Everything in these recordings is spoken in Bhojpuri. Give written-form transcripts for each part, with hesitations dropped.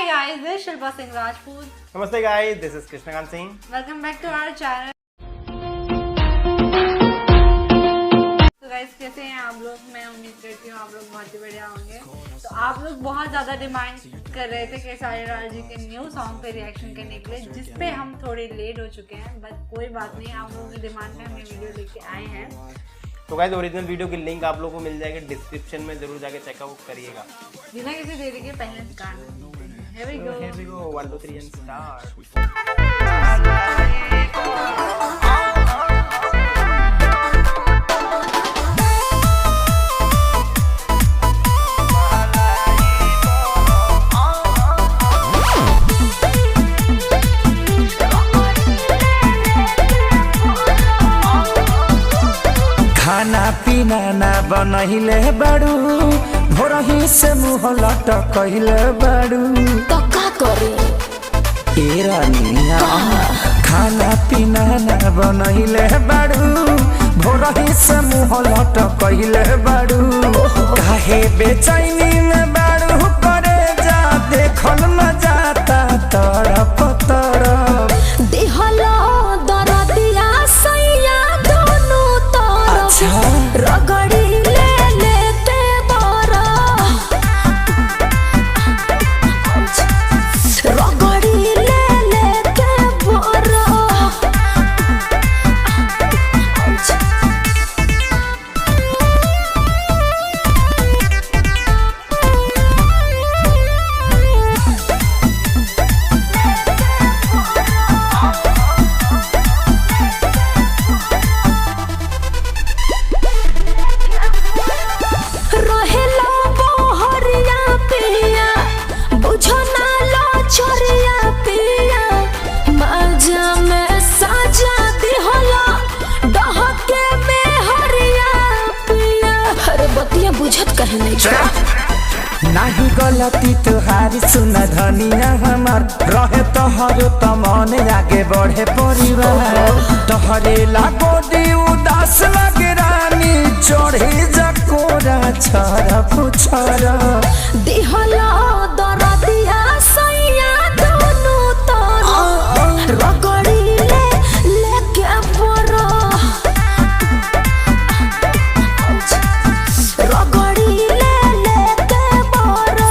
Hi guys, this is Shilpa Singh Rajput. Namaste guys, this is Krishnakant Singh. Welcome back to our channel. तो गाइस कैसे हैं आप लोग? मैं उम्मीद करती हूँ आप लोग बहुत ही बढ़िया होंगे। तो आप लोग बहुत ज़्यादा डिमांड कर रहे थे केसारी लाल जी के न्यू सॉन्ग पे रिएक्शन करने के लिए, जिस पे हम थोड़े लेट हो चुके हैं, बट कोई बात नहीं, आप लोगों की डिमांड पे हमने वीडियो लेके आए हैं। तो गाइस ओरिजिनल वीडियो की लिंक आप लोगों को मिल जाएगी डिस्क्रिप्शन में, जरूर जाके चेकआउट करिएगा। बिना किसी देरी के पहले गाना Here we go. Here we go. 1, 2, 3 and start. खाना पीना ना बनहिले बाड़ू, भोरही से मुँह लटकहिले बाड़ू, तो का करे ए रानिया। खाना पीना ना बनहिले बाड़ू, भोरही से मुँह लटकहिले बाड़ू, काहे बेचैनी में बाड़ू करे जा, देखल न जाता तरफ तरफ। देहला दरदिया सैया दोनों तरफ रगड़ी ले लेते बरा, रगड़ी ले लेते बरा। रहेला बहरिया पिया, बुझो ना लो छोरिया पिया, मजा में साजा दिहला डहके में हरिया पिया। अरे बतिया बुझत कहे नहीं छोड़ा। नाही गलती तुहारी सुन धनिया हमार, रहे तोहरो त मन आगे बढ़े परिवार, तोहरे लागो दी उदास लगे रानी, चढ़े जकोरा छरा पुछरा। दिहला दरदिया सैया दोनों तरफ रगड़ी ले लेके बरा, रगड़ी ले लेके बरा।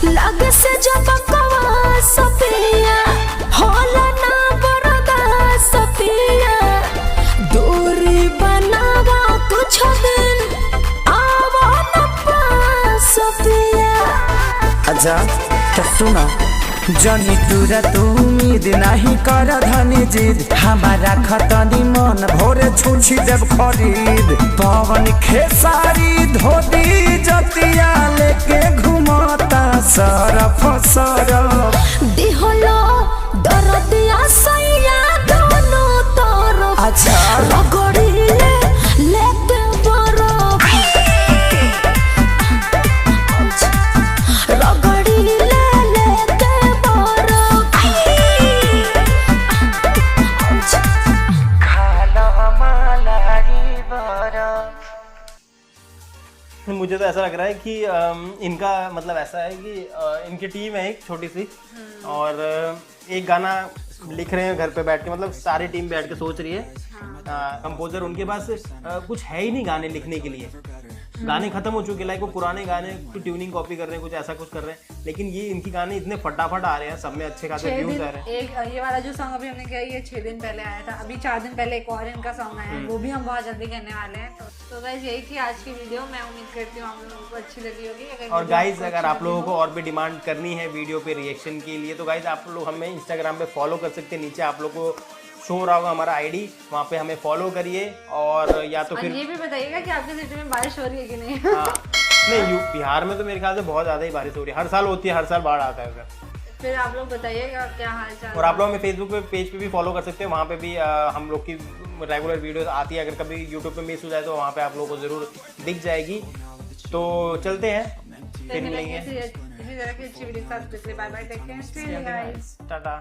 लग से जब कवा सपिया होला ना बरदा सपिया, दूरी बनावा कुछ दिन आवा न पास सपिया। अच्छा तो सुना, जनी तुरा तू उम्मीद नहीं कर धनी जिद, हमारा खतनी मन भोरे छुछी जब खरीद, पवन खेसारी धोती जतिया लेके घुमाता सरफ सरफ। दिहला दरदिया सैया दोनों तरफ अच्छा रगड़ी ले लेते बरफ, रगड़ी ले लेते बरफ। खाना मलाई बरफ। मुझे तो ऐसा लग रहा है कि इनका मतलब ऐसा है कि इनकी टीम है एक छोटी सी, और एक गाना लिख रहे हैं घर पे बैठ के, मतलब सारी टीम बैठ के सोच रही है। कंपोजर उनके पास कुछ है ही नहीं गाने लिखने के लिए, गाने खत्म हो चुके, लाइक वो पुराने गाने की ट्यूनिंग कॉपी कर रहे हैं, कुछ ऐसा कुछ कर रहे हैं, लेकिन ये इनकी गाने इतने फटाफट आ रहे हैं, सब में अच्छे खासे व्यूज आ रहे हैं। एक ये वाला जो सॉन्ग अभी हमने किया ये 6 दिन पहले आया था, अभी 4 दिन पहले एक और इनका सॉन्ग आया है, वो भी हम बहुत जल्दी करने वाले हैं। तो गाइस यही थी आज की वीडियो, मैं उम्मीद करती हूँ आप लोगों को अच्छी लगी होगी। और गाइज अगर आप लोगों को और भी डिमांड करनी है वीडियो पे रिएक्शन के लिए, तो गाइज आप लोग हमें इंस्टाग्राम पे फॉलो कर सकते हैं, नीचे आप लोग को शो रहा होगा हमारा आईडी, वहाँ पे हमें फॉलो करिए। और या तो फिर ये भी बताइएगा कि आपके सिटी में बारिश हो रही है कि नहीं। नहीं बिहार में तो मेरे ख्याल से बहुत ज़्यादा ही बारिश हो रही है, हर साल होती है, हर साल बाढ़ आता है उधर। फिर आप लोग बताइएगा क्या हाल चाल। और आप लोग हमें फेसबुक पे पेज पे भी फॉलो कर सकते हैं, वहाँ पे भी हम लोग की रेगुलर वीडियोस आती है। अगर कभी यूट्यूब पे मिस हो जाए तो वहाँ पे आप लोगों को ज़रूर दिख जाएगी। तो चलते हैं, फिर मिलेंगे। इसी तरह की अच्छी वीडियो के साथ। Bye bye, take care, Tata.